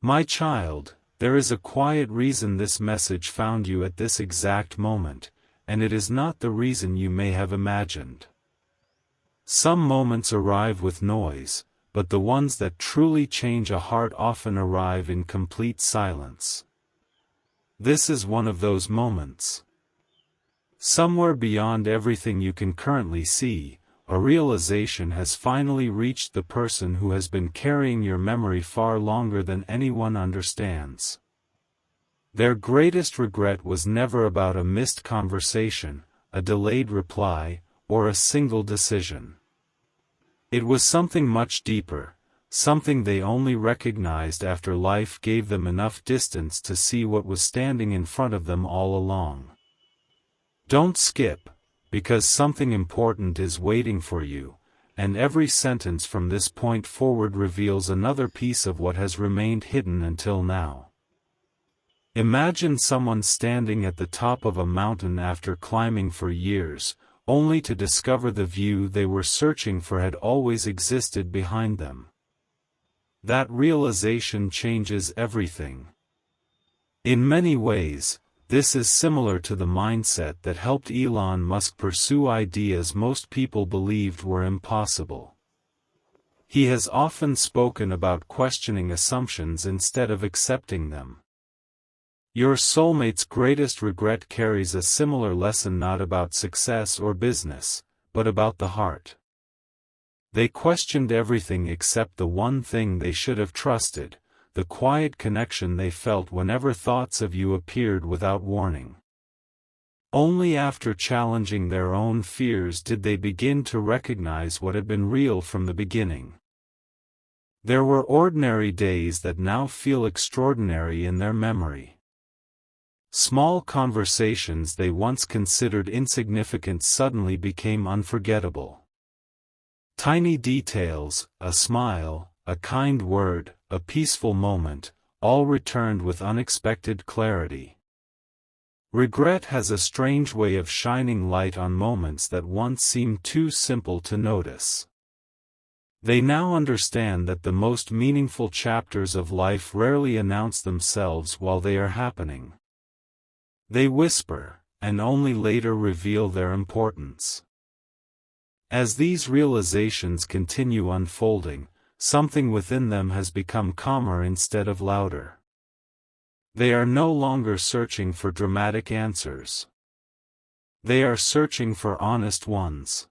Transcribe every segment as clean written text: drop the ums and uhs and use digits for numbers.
My child, there is a quiet reason this message found you at this exact moment, and it is not the reason you may have imagined. Some moments arrive with noise, but the ones that truly change a heart often arrive in complete silence. This is one of those moments. Somewhere beyond everything you can currently see, a realization has finally reached the person who has been carrying your memory far longer than anyone understands. Their greatest regret was never about a missed conversation, a delayed reply, or a single decision. It was something much deeper, something they only recognized after life gave them enough distance to see what was standing in front of them all along. Don't skip, because something important is waiting for you, and every sentence from this point forward reveals another piece of what has remained hidden until now. Imagine someone standing at the top of a mountain after climbing for years, only to discover the view they were searching for had always existed behind them. That realization changes everything. In many ways, this is similar to the mindset that helped Elon Musk pursue ideas most people believed were impossible. He has often spoken about questioning assumptions instead of accepting them. Your soulmate's greatest regret carries a similar lesson, not about success or business, but about the heart. They questioned everything except the one thing they should have trusted, the quiet connection they felt whenever thoughts of you appeared without warning. Only after challenging their own fears did they begin to recognize what had been real from the beginning. There were ordinary days that now feel extraordinary in their memory. Small conversations they once considered insignificant suddenly became unforgettable. Tiny details, a smile, a kind word, a peaceful moment, all returned with unexpected clarity. Regret has a strange way of shining light on moments that once seemed too simple to notice. They now understand that the most meaningful chapters of life rarely announce themselves while they are happening. They whisper, and only later reveal their importance. As these realizations continue unfolding, something within them has become calmer instead of louder. They are no longer searching for dramatic answers. They are searching for honest ones.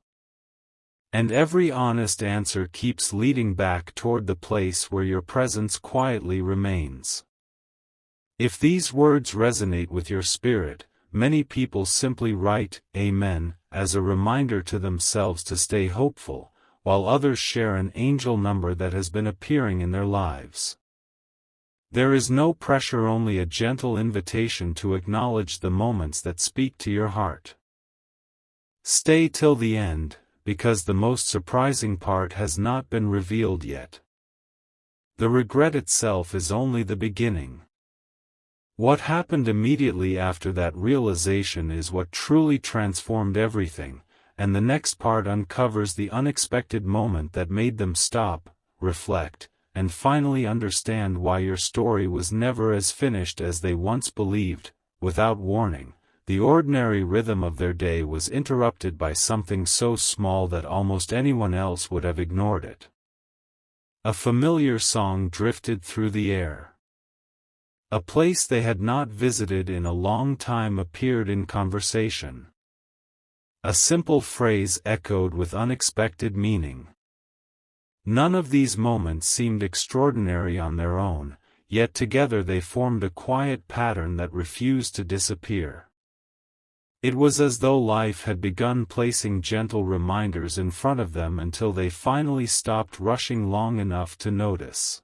And every honest answer keeps leading back toward the place where your presence quietly remains. If these words resonate with your spirit, many people simply write, "Amen," as a reminder to themselves to stay hopeful, while others share an angel number that has been appearing in their lives. There is no pressure, only a gentle invitation to acknowledge the moments that speak to your heart. Stay till the end, because the most surprising part has not been revealed yet. The regret itself is only the beginning. What happened immediately after that realization is what truly transformed everything, and the next part uncovers the unexpected moment that made them stop, reflect, and finally understand why your story was never as finished as they once believed. Without warning, the ordinary rhythm of their day was interrupted by something so small that almost anyone else would have ignored it. A familiar song drifted through the air. A place they had not visited in a long time appeared in conversation. A simple phrase echoed with unexpected meaning. None of these moments seemed extraordinary on their own, yet together they formed a quiet pattern that refused to disappear. It was as though life had begun placing gentle reminders in front of them until they finally stopped rushing long enough to notice.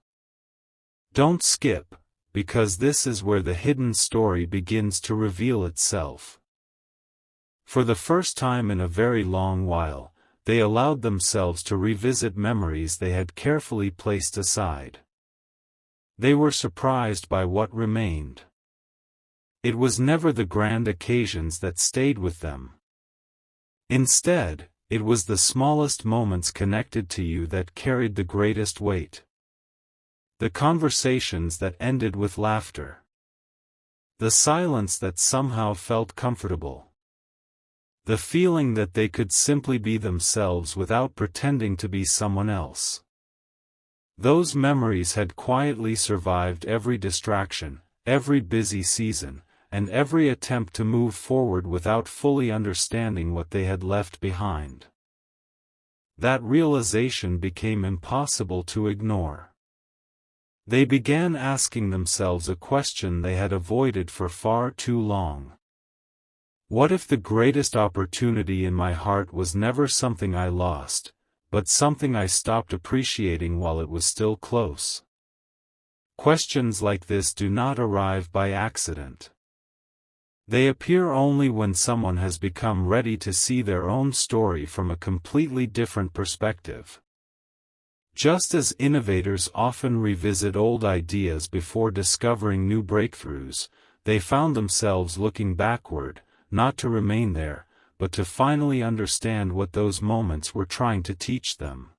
Don't skip, because this is where the hidden story begins to reveal itself. For the first time in a very long while, they allowed themselves to revisit memories they had carefully placed aside. They were surprised by what remained. It was never the grand occasions that stayed with them. Instead, it was the smallest moments connected to you that carried the greatest weight. The conversations that ended with laughter. The silence that somehow felt comfortable. The feeling that they could simply be themselves without pretending to be someone else. Those memories had quietly survived every distraction, every busy season, and every attempt to move forward without fully understanding what they had left behind. That realization became impossible to ignore. They began asking themselves a question they had avoided for far too long. What if the greatest opportunity in my heart was never something I lost, but something I stopped appreciating while it was still close? Questions like this do not arrive by accident. They appear only when someone has become ready to see their own story from a completely different perspective. Just as innovators often revisit old ideas before discovering new breakthroughs, they found themselves looking backward, not to remain there, but to finally understand what those moments were trying to teach them.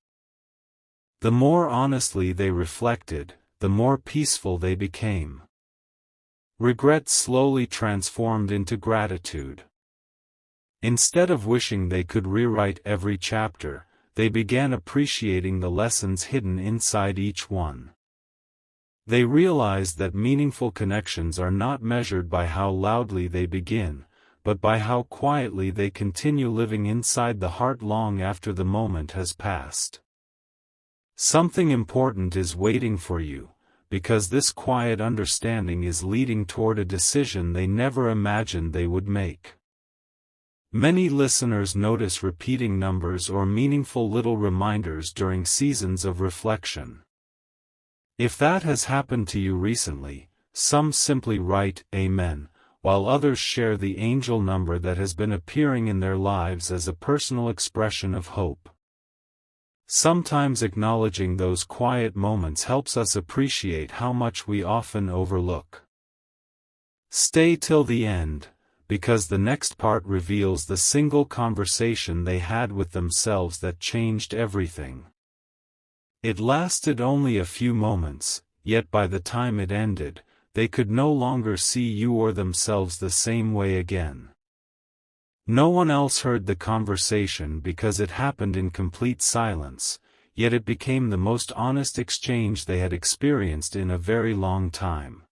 The more honestly they reflected, the more peaceful they became. Regret slowly transformed into gratitude. Instead of wishing they could rewrite every chapter, they began appreciating the lessons hidden inside each one. They realized that meaningful connections are not measured by how loudly they begin, but by how quietly they continue living inside the heart long after the moment has passed. Something important is waiting for you, because this quiet understanding is leading toward a decision they never imagined they would make. Many listeners notice repeating numbers or meaningful little reminders during seasons of reflection. If that has happened to you recently, some simply write Amen, while others share the angel number that has been appearing in their lives as a personal expression of hope. Sometimes acknowledging those quiet moments helps us appreciate how much we often overlook. Stay till the end, because the next part reveals the single conversation they had with themselves that changed everything. It lasted only a few moments, yet by the time it ended, they could no longer see you or themselves the same way again. No one else heard the conversation because it happened in complete silence, yet it became the most honest exchange they had experienced in a very long time.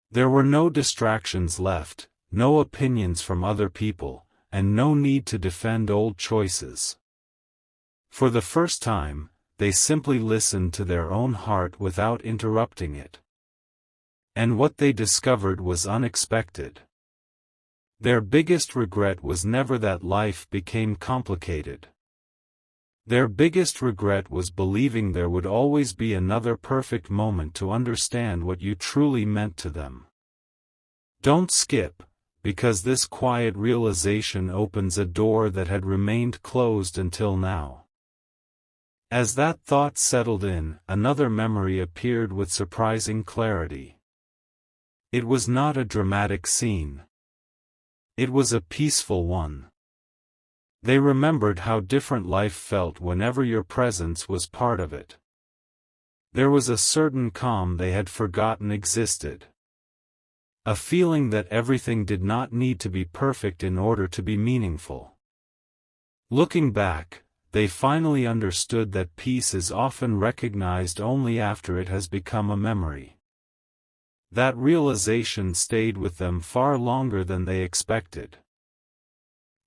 There were no distractions left, no opinions from other people, and no need to defend old choices. For the first time, they simply listened to their own heart without interrupting it. And what they discovered was unexpected. Their biggest regret was never that life became complicated. Their biggest regret was believing there would always be another perfect moment to understand what you truly meant to them. Don't skip, because this quiet realization opens a door that had remained closed until now. As that thought settled in, another memory appeared with surprising clarity. It was not a dramatic scene. It was a peaceful one. They remembered how different life felt whenever your presence was part of it. There was a certain calm they had forgotten existed. A feeling that everything did not need to be perfect in order to be meaningful. Looking back, they finally understood that peace is often recognized only after it has become a memory. That realization stayed with them far longer than they expected.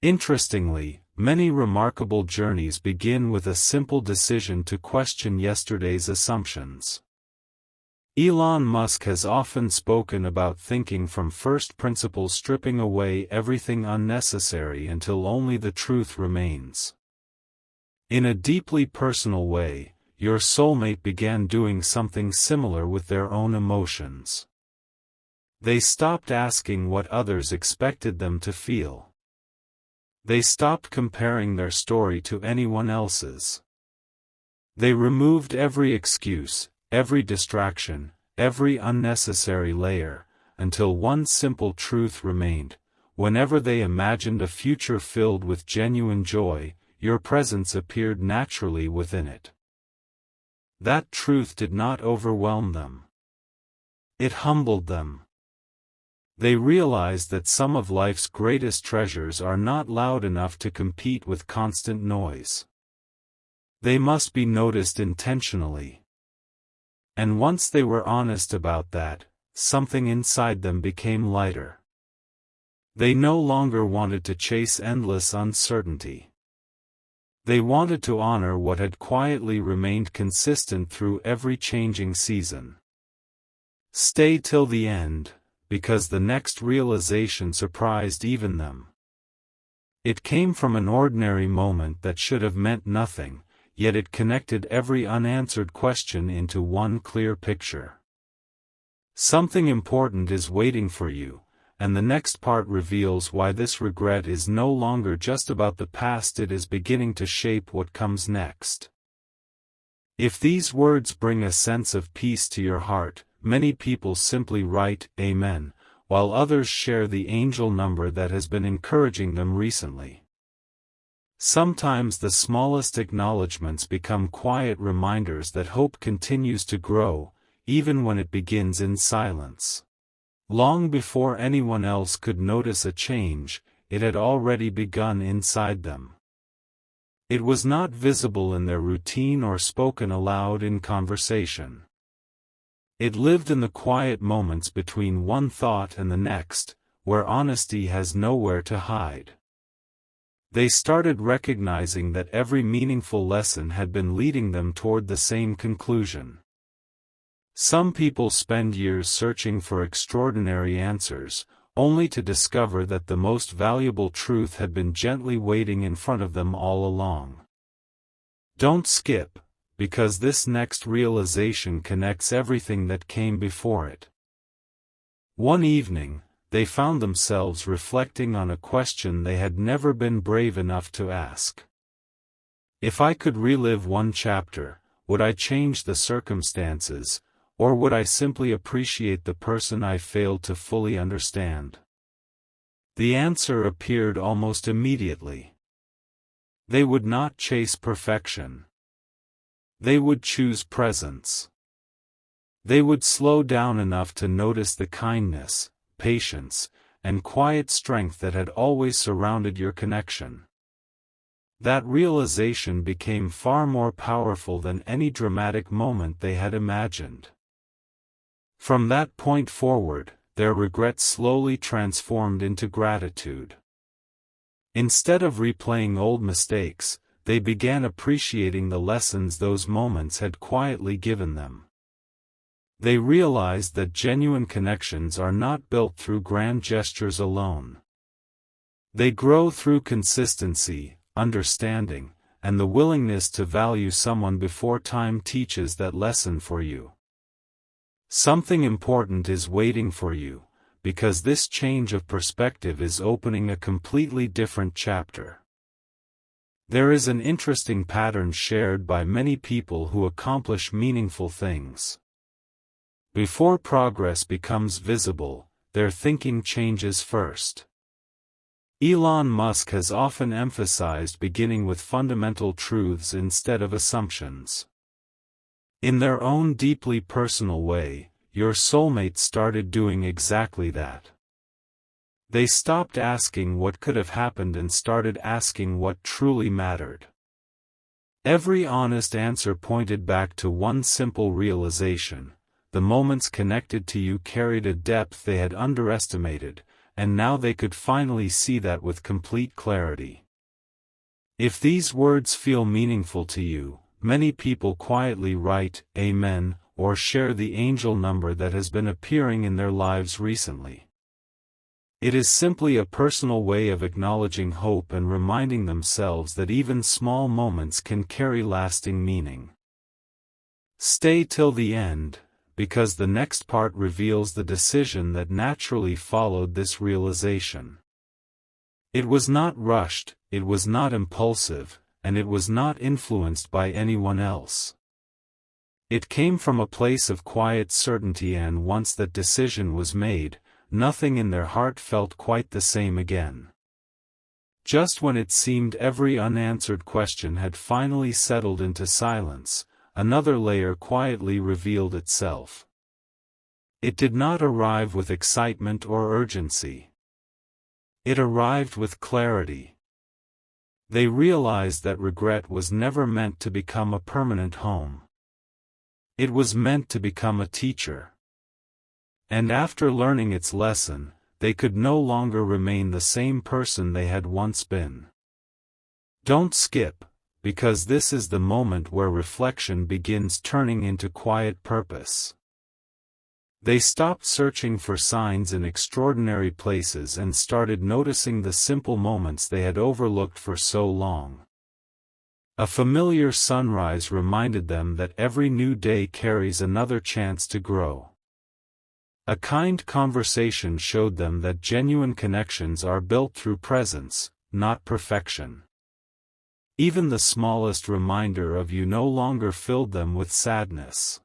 Interestingly, many remarkable journeys begin with a simple decision to question yesterday's assumptions. Elon Musk has often spoken about thinking from first principles, stripping away everything unnecessary until only the truth remains. In a deeply personal way, your soulmate began doing something similar with their own emotions. They stopped asking what others expected them to feel. They stopped comparing their story to anyone else's. They removed every excuse, every distraction, every unnecessary layer, until one simple truth remained: whenever they imagined a future filled with genuine joy, your presence appeared naturally within it. That truth did not overwhelm them. It humbled them. They realized that some of life's greatest treasures are not loud enough to compete with constant noise. They must be noticed intentionally. And once they were honest about that, something inside them became lighter. They no longer wanted to chase endless uncertainty. They wanted to honor what had quietly remained consistent through every changing season. Stay till the end, because the next realization surprised even them. It came from an ordinary moment that should have meant nothing, yet it connected every unanswered question into one clear picture. Something important is waiting for you, and the next part reveals why this regret is no longer just about the past, it is beginning to shape what comes next. If these words bring a sense of peace to your heart, many people simply write, Amen, while others share the angel number that has been encouraging them recently. Sometimes the smallest acknowledgments become quiet reminders that hope continues to grow, even when it begins in silence. Long before anyone else could notice a change, it had already begun inside them. It was not visible in their routine or spoken aloud in conversation. It lived in the quiet moments between one thought and the next, where honesty has nowhere to hide. They started recognizing that every meaningful lesson had been leading them toward the same conclusion. Some people spend years searching for extraordinary answers, only to discover that the most valuable truth had been gently waiting in front of them all along. Don't skip, because this next realization connects everything that came before it. One evening, they found themselves reflecting on a question they had never been brave enough to ask. If I could relive one chapter, would I change the circumstances, or would I simply appreciate the person I failed to fully understand? The answer appeared almost immediately. They would not chase perfection. They would choose presence. They would slow down enough to notice the kindness, patience, and quiet strength that had always surrounded your connection. That realization became far more powerful than any dramatic moment they had imagined. From that point forward, their regret slowly transformed into gratitude. Instead of replaying old mistakes, they began appreciating the lessons those moments had quietly given them. They realized that genuine connections are not built through grand gestures alone. They grow through consistency, understanding, and the willingness to value someone before time teaches that lesson for you. Something important is waiting for you, because this change of perspective is opening a completely different chapter. There is an interesting pattern shared by many people who accomplish meaningful things. Before progress becomes visible, their thinking changes first. Elon Musk has often emphasized beginning with fundamental truths instead of assumptions. In their own deeply personal way, your soulmates started doing exactly that. They stopped asking what could have happened and started asking what truly mattered. Every honest answer pointed back to one simple realization: the moments connected to you carried a depth they had underestimated, and now they could finally see that with complete clarity. If these words feel meaningful to you, many people quietly write, Amen, or share the angel number that has been appearing in their lives recently. It is simply a personal way of acknowledging hope and reminding themselves that even small moments can carry lasting meaning. Stay till the end, because the next part reveals the decision that naturally followed this realization. It was not rushed, it was not impulsive, and it was not influenced by anyone else. It came from a place of quiet certainty, and once that decision was made, nothing in their heart felt quite the same again. Just when it seemed every unanswered question had finally settled into silence, another layer quietly revealed itself. It did not arrive with excitement or urgency. It arrived with clarity. They realized that regret was never meant to become a permanent home. It was meant to become a teacher. And after learning its lesson, they could no longer remain the same person they had once been. Don't skip, because this is the moment where reflection begins turning into quiet purpose. They stopped searching for signs in extraordinary places and started noticing the simple moments they had overlooked for so long. A familiar sunrise reminded them that every new day carries another chance to grow. A kind conversation showed them that genuine connections are built through presence, not perfection. Even the smallest reminder of you no longer filled them with sadness.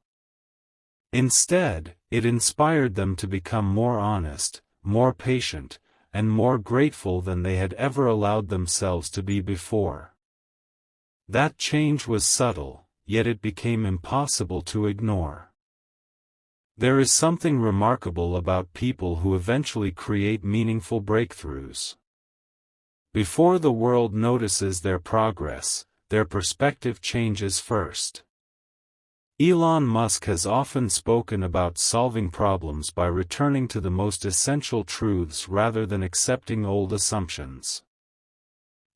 Instead, it inspired them to become more honest, more patient, and more grateful than they had ever allowed themselves to be before. That change was subtle, yet it became impossible to ignore. There is something remarkable about people who eventually create meaningful breakthroughs. Before the world notices their progress, their perspective changes first. Elon Musk has often spoken about solving problems by returning to the most essential truths rather than accepting old assumptions.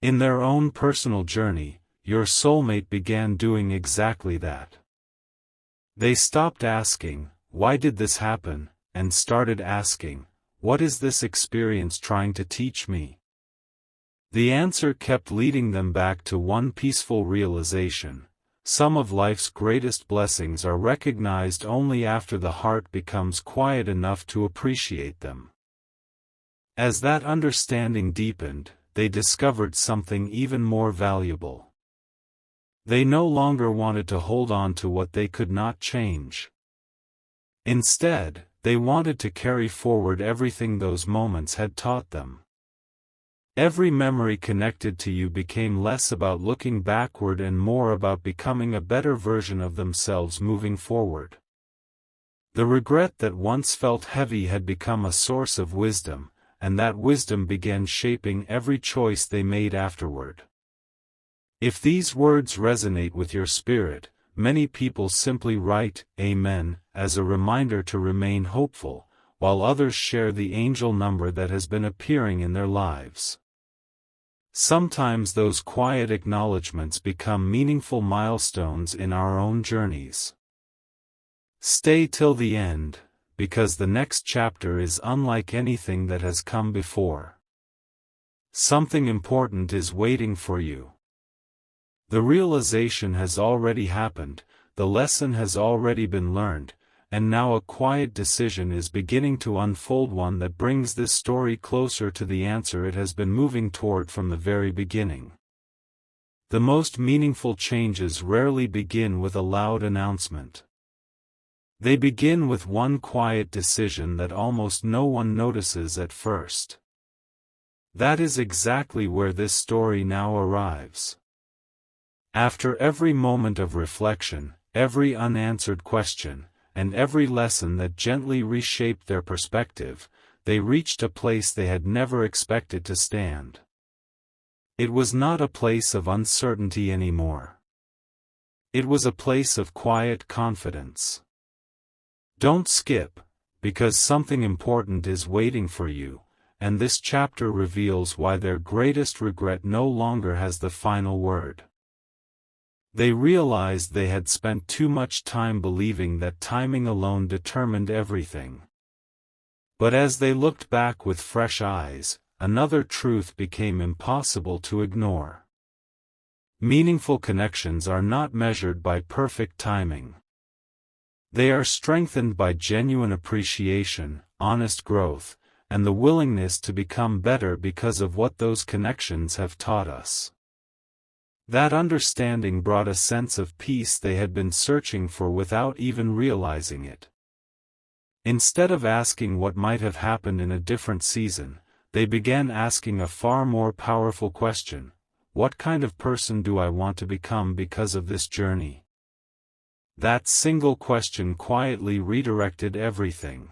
In their own personal journey, your soulmate began doing exactly that. They stopped asking, "Why did this happen?" and started asking, "What is this experience trying to teach me?" The answer kept leading them back to one peaceful realization: some of life's greatest blessings are recognized only after the heart becomes quiet enough to appreciate them. As that understanding deepened, they discovered something even more valuable. They no longer wanted to hold on to what they could not change. Instead, they wanted to carry forward everything those moments had taught them. Every memory connected to you became less about looking backward and more about becoming a better version of themselves moving forward. The regret that once felt heavy had become a source of wisdom, and that wisdom began shaping every choice they made afterward. If these words resonate with your spirit, many people simply write "Amen" as a reminder to remain hopeful, while others share the angel number that has been appearing in their lives. Sometimes those quiet acknowledgments become meaningful milestones in our own journeys. Stay till the end, because the next chapter is unlike anything that has come before. Something important is waiting for you. The realization has already happened, the lesson has already been learned, and now a quiet decision is beginning to unfold, one that brings this story closer to the answer it has been moving toward from the very beginning. The most meaningful changes rarely begin with a loud announcement. They begin with one quiet decision that almost no one notices at first. That is exactly where this story now arrives. After every moment of reflection, every unanswered question, and every lesson that gently reshaped their perspective, they reached a place they had never expected to stand. It was not a place of uncertainty anymore. It was a place of quiet confidence. Don't skip, because something important is waiting for you, and this chapter reveals why their greatest regret no longer has the final word. They realized they had spent too much time believing that timing alone determined everything. But as they looked back with fresh eyes, another truth became impossible to ignore. Meaningful connections are not measured by perfect timing. They are strengthened by genuine appreciation, honest growth, and the willingness to become better because of what those connections have taught us. That understanding brought a sense of peace they had been searching for without even realizing it. Instead of asking what might have happened in a different season, they began asking a far more powerful question: what kind of person do I want to become because of this journey? That single question quietly redirected everything.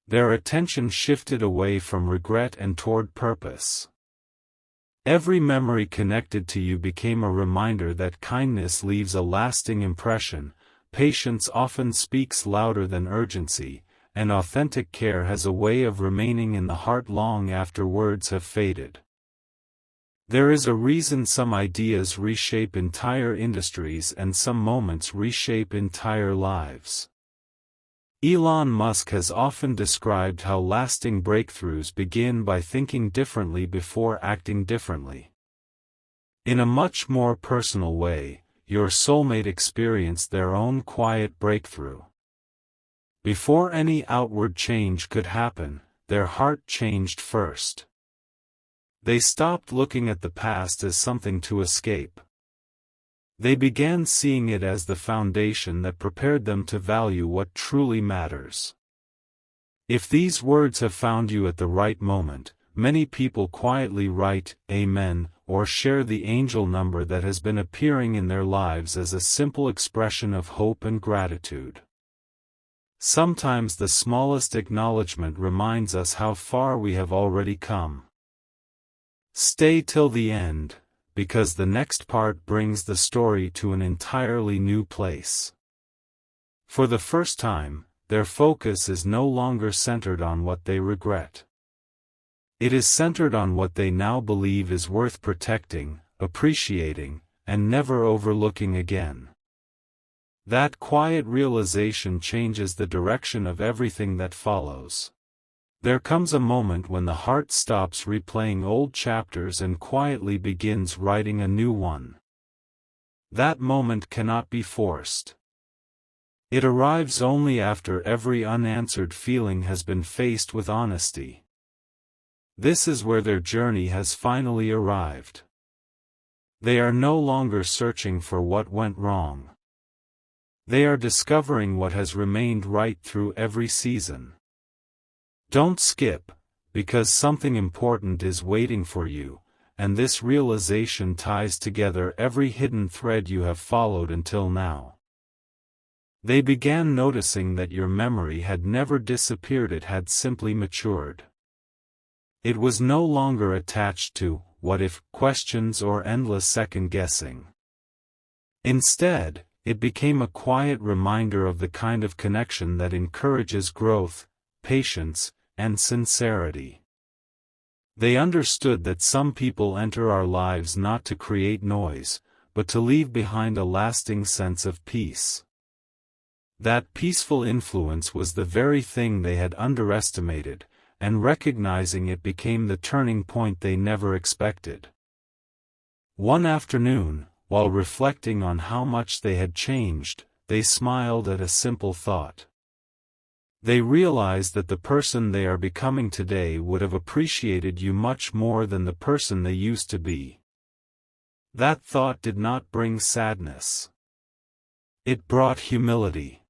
Their attention shifted away from regret and toward purpose. Every memory connected to you became a reminder that kindness leaves a lasting impression, patience often speaks louder than urgency, and authentic care has a way of remaining in the heart long after words have faded. There is a reason some ideas reshape entire industries and some moments reshape entire lives. Elon Musk has often described how lasting breakthroughs begin by thinking differently before acting differently. In a much more personal way, your soulmate experienced their own quiet breakthrough. Before any outward change could happen, their heart changed first. They stopped looking at the past as something to escape. They began seeing it as the foundation that prepared them to value what truly matters. If these words have found you at the right moment, many people quietly write, Amen, or share the angel number that has been appearing in their lives as a simple expression of hope and gratitude. Sometimes the smallest acknowledgement reminds us how far we have already come. Stay till the end, because the next part brings the story to an entirely new place. For the first time, their focus is no longer centered on what they regret. It is centered on what they now believe is worth protecting, appreciating, and never overlooking again. That quiet realization changes the direction of everything that follows. There comes a moment when the heart stops replaying old chapters and quietly begins writing a new one. That moment cannot be forced. It arrives only after every unanswered feeling has been faced with honesty. This is where their journey has finally arrived. They are no longer searching for what went wrong. They are discovering what has remained right through every season. Don't skip, because something important is waiting for you, and this realization ties together every hidden thread you have followed until now. They began noticing that your memory had never disappeared, it had simply matured. It was no longer attached to what-if questions or endless second-guessing. Instead, it became a quiet reminder of the kind of connection that encourages growth, patience, and sincerity. They understood that some people enter our lives not to create noise, but to leave behind a lasting sense of peace. That peaceful influence was the very thing they had underestimated, and recognizing it became the turning point they never expected. One afternoon, while reflecting on how much they had changed, they smiled at a simple thought. They realized that the person they are becoming today would have appreciated you much more than the person they used to be. That thought did not bring sadness. It brought humility.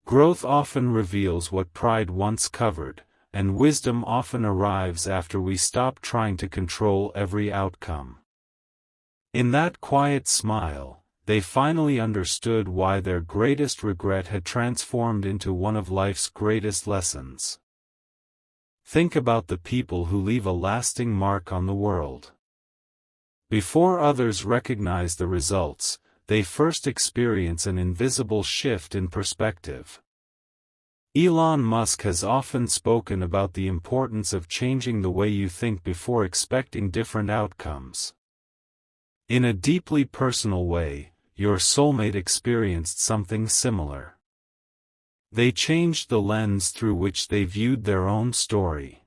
Growth often reveals what pride once covered, and wisdom often arrives after we stop trying to control every outcome. In that quiet smile, they finally understood why their greatest regret had transformed into one of life's greatest lessons. Think about the people who leave a lasting mark on the world. Before others recognize the results, they first experience an invisible shift in perspective. Elon Musk has often spoken about the importance of changing the way you think before expecting different outcomes. In a deeply personal way, your soulmate experienced something similar. They changed the lens through which they viewed their own story.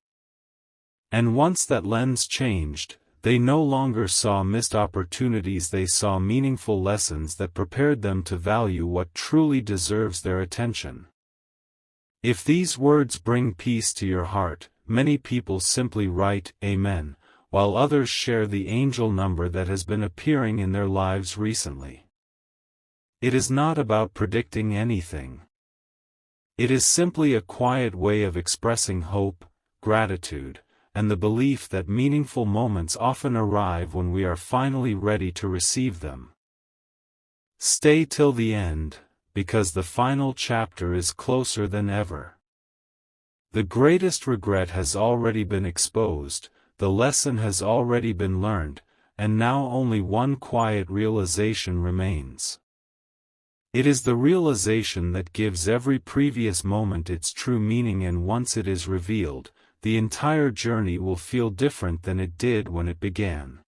And once that lens changed, they no longer saw missed opportunities, they saw meaningful lessons that prepared them to value what truly deserves their attention. If these words bring peace to your heart, many people simply write, Amen, while others share the angel number that has been appearing in their lives recently. It is not about predicting anything. It is simply a quiet way of expressing hope, gratitude, and the belief that meaningful moments often arrive when we are finally ready to receive them. Stay till the end, because the final chapter is closer than ever. The greatest regret has already been exposed, the lesson has already been learned, and now only one quiet realization remains. It is the realization that gives every previous moment its true meaning, and once it is revealed, the entire journey will feel different than it did when it began.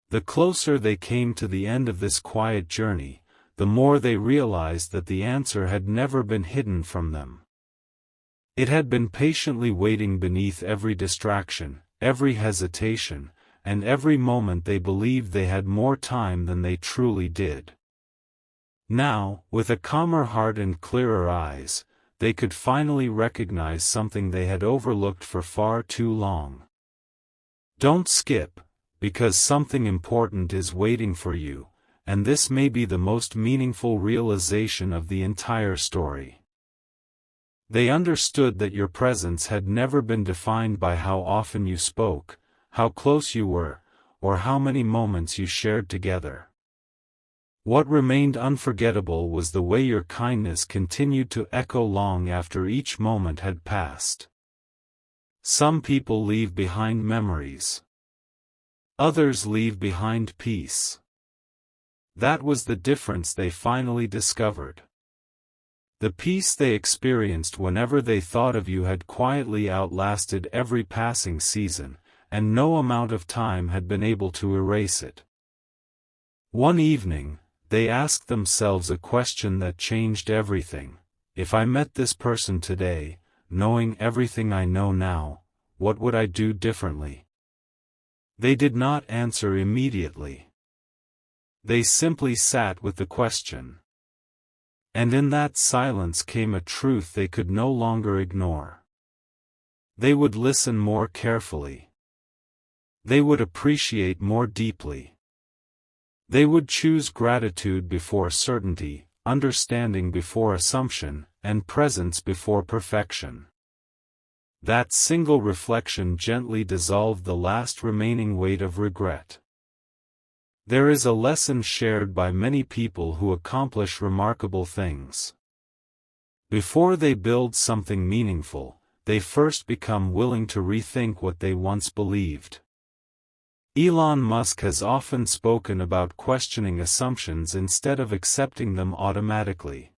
The closer they came to the end of this quiet journey, the more they realized that the answer had never been hidden from them. It had been patiently waiting beneath every distraction, every hesitation, and every moment they believed they had more time than they truly did. Now, with a calmer heart and clearer eyes, they could finally recognize something they had overlooked for far too long. Don't skip, because something important is waiting for you, and this may be the most meaningful realization of the entire story. They understood that your presence had never been defined by how often you spoke, how close you were, or how many moments you shared together. What remained unforgettable was the way your kindness continued to echo long after each moment had passed. Some people leave behind memories. Others leave behind peace. That was the difference they finally discovered. The peace they experienced whenever they thought of you had quietly outlasted every passing season, and no amount of time had been able to erase it. One evening, they asked themselves a question that changed everything. If I met this person today, knowing everything I know now, what would I do differently? They did not answer immediately. They simply sat with the question. And in that silence came a truth they could no longer ignore. They would listen more carefully. They would appreciate more deeply. They would choose gratitude before certainty, understanding before assumption, and presence before perfection. That single reflection gently dissolved the last remaining weight of regret. There is a lesson shared by many people who accomplish remarkable things. Before they build something meaningful, they first become willing to rethink what they once believed. Elon Musk has often spoken about questioning assumptions instead of accepting them automatically.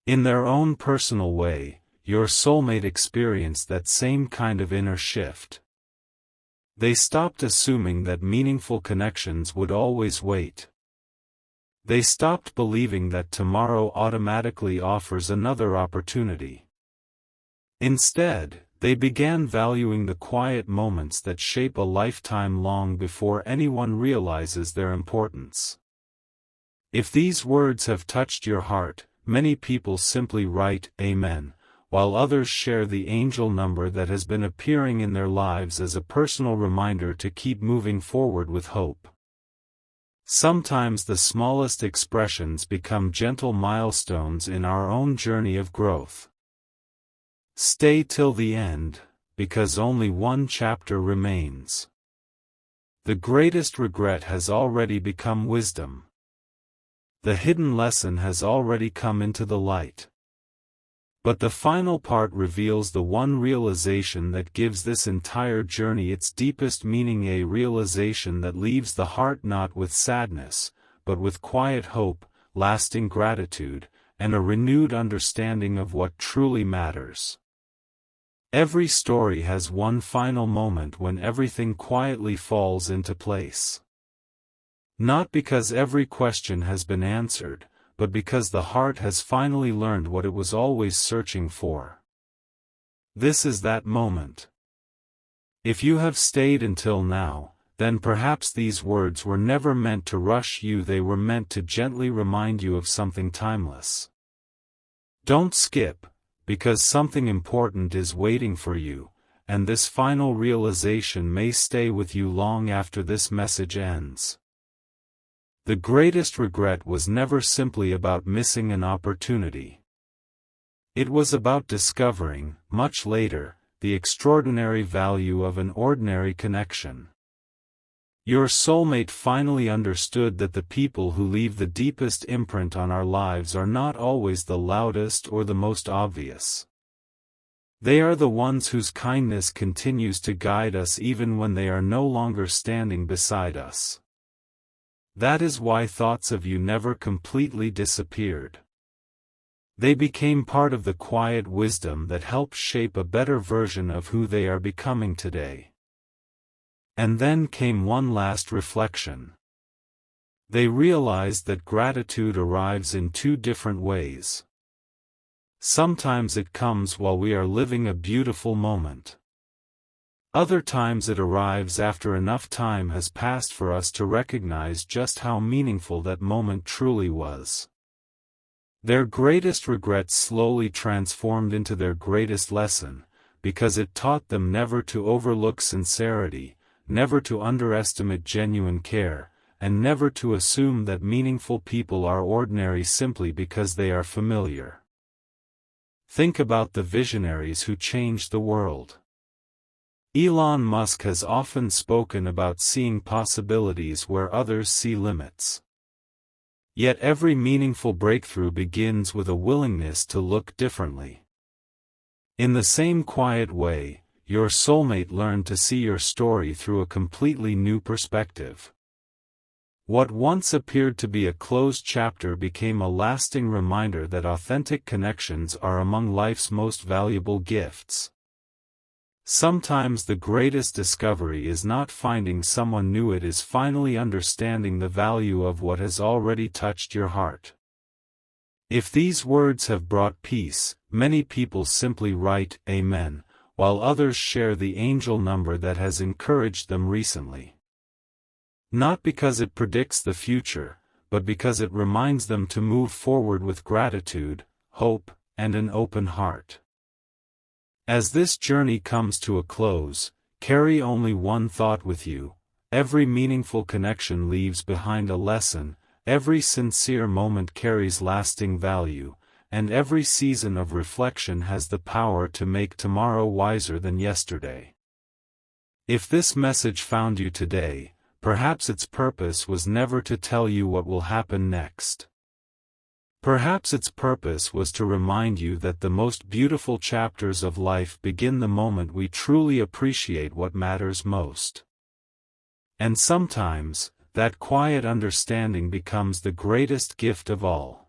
In their own personal way, your soulmate experienced that same kind of inner shift. They stopped assuming that meaningful connections would always wait. They stopped believing that tomorrow automatically offers another opportunity. Instead, they began valuing the quiet moments that shape a lifetime long before anyone realizes their importance. If these words have touched your heart, many people simply write Amen, while others share the angel number that has been appearing in their lives as a personal reminder to keep moving forward with hope. Sometimes the smallest expressions become gentle milestones in our own journey of growth. Stay till the end, because only one chapter remains. The greatest regret has already become wisdom. The hidden lesson has already come into the light. But the final part reveals the one realization that gives this entire journey its deepest meaning, a realization that leaves the heart not with sadness, but with quiet hope, lasting gratitude, and a renewed understanding of what truly matters. Every story has one final moment when everything quietly falls into place. Not because every question has been answered, but because the heart has finally learned what it was always searching for. This is that moment. If you have stayed until now, then perhaps these words were never meant to rush you, they were meant to gently remind you of something timeless. Don't skip, because something important is waiting for you, and this final realization may stay with you long after this message ends. The greatest regret was never simply about missing an opportunity. It was about discovering, much later, the extraordinary value of an ordinary connection. Your soulmate finally understood that the people who leave the deepest imprint on our lives are not always the loudest or the most obvious. They are the ones whose kindness continues to guide us even when they are no longer standing beside us. That is why thoughts of you never completely disappeared. They became part of the quiet wisdom that helps shape a better version of who they are becoming today. And then came one last reflection. They realized that gratitude arrives in two different ways. Sometimes it comes while we are living a beautiful moment. Other times it arrives after enough time has passed for us to recognize just how meaningful that moment truly was. Their greatest regret slowly transformed into their greatest lesson, because it taught them never to overlook sincerity, never to underestimate genuine care, and never to assume that meaningful people are ordinary simply because they are familiar. Think about the visionaries who changed the world. Elon Musk has often spoken about seeing possibilities where others see limits. Yet every meaningful breakthrough begins with a willingness to look differently. In the same quiet way, your soulmate learned to see your story through a completely new perspective. What once appeared to be a closed chapter became a lasting reminder that authentic connections are among life's most valuable gifts. Sometimes the greatest discovery is not finding someone new, it is finally understanding the value of what has already touched your heart. If these words have brought peace, many people simply write Amen, while others share the angel number that has encouraged them recently. Not because it predicts the future, but because it reminds them to move forward with gratitude, hope, and an open heart. As this journey comes to a close, carry only one thought with you: every meaningful connection leaves behind a lesson, every sincere moment carries lasting value, and every season of reflection has the power to make tomorrow wiser than yesterday. If this message found you today, perhaps its purpose was never to tell you what will happen next. Perhaps its purpose was to remind you that the most beautiful chapters of life begin the moment we truly appreciate what matters most. And sometimes, that quiet understanding becomes the greatest gift of all.